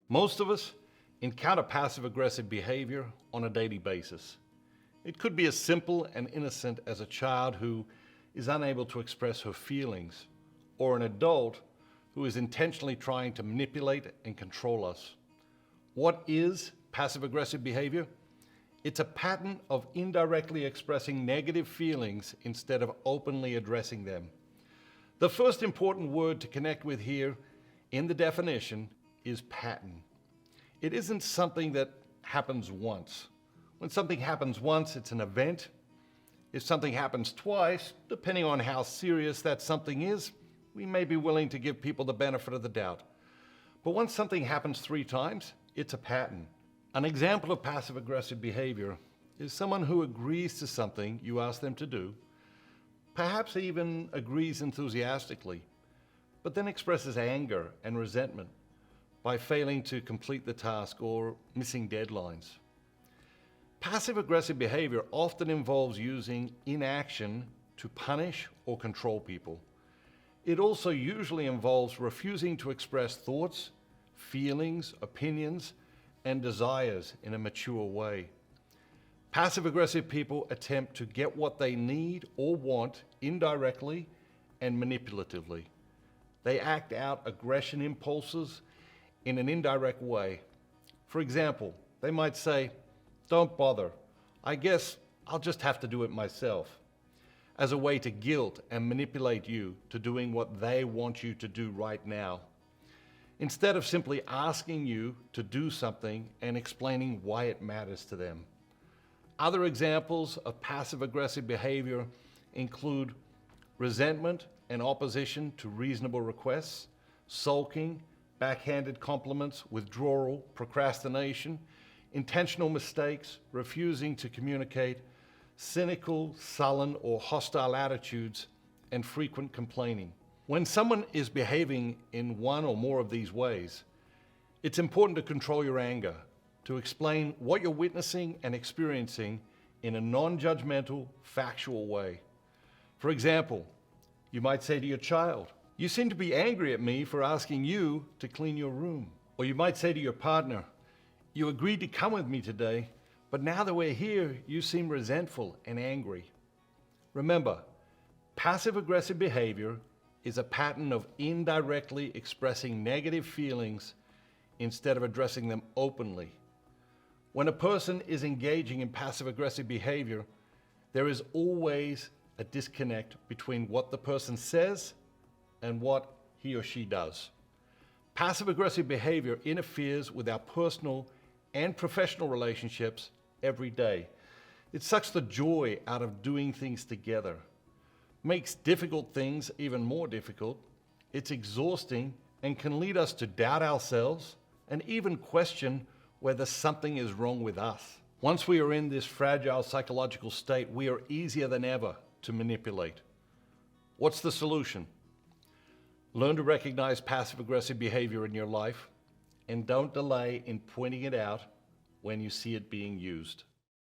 Most of us encounter passive-aggressive behavior on a daily basis. It could be as simple and innocent as a child who is unable to express her feelings, or an adult who is intentionally trying to manipulate and control us. What is passive-aggressive behavior? It's a pattern of indirectly expressing negative feelings instead of openly addressing them. The first important word to connect with here in the definition is pattern. It isn't something that happens once. When something happens once, it's an event. If something happens twice, depending on how serious that something is, we may be willing to give people the benefit of the doubt. But once something happens 3 times, it's a pattern. An example of passive-aggressive behavior is someone who agrees to something you ask them to do, perhaps even agrees enthusiastically, but then expresses anger and resentment by failing to complete the task or missing deadlines. Passive-aggressive behavior often involves using inaction to punish or control people. It also usually involves refusing to express thoughts, feelings, opinions, and desires in a mature way. Passive-aggressive people attempt to get what they need or want indirectly and manipulatively. They act out aggression impulses in an indirect way. For example, they might say, "Don't bother, I guess I'll just have to do it myself," as a way to guilt and manipulate you to doing what they want you to do right now, instead of simply asking you to do something and explaining why it matters to them. Other examples of passive-aggressive behavior include resentment and opposition to reasonable requests, sulking, backhanded compliments, withdrawal, procrastination, intentional mistakes, refusing to communicate, cynical, sullen, or hostile attitudes, and frequent complaining. When someone is behaving in one or more of these ways, it's important to control your anger, to explain what you're witnessing and experiencing in a non-judgmental, factual way. For example, you might say to your child, "You seem to be angry at me for asking you to clean your room." Or you might say to your partner, "You agreed to come with me today, but now that we're here, you seem resentful and angry." Remember, passive-aggressive behavior is a pattern of indirectly expressing negative feelings instead of addressing them openly. When a person is engaging in passive-aggressive behavior, there is always a disconnect between what the person says and what he or she does. Passive-aggressive behavior interferes with our personal and professional relationships every day. It sucks the joy out of doing things together, makes difficult things even more difficult. It's exhausting and can lead us to doubt ourselves and even question whether something is wrong with us. Once we are in this fragile psychological state, we are easier than ever to manipulate. What's the solution? Learn to recognize passive-aggressive behavior in your life, and don't delay in pointing it out when you see it being used.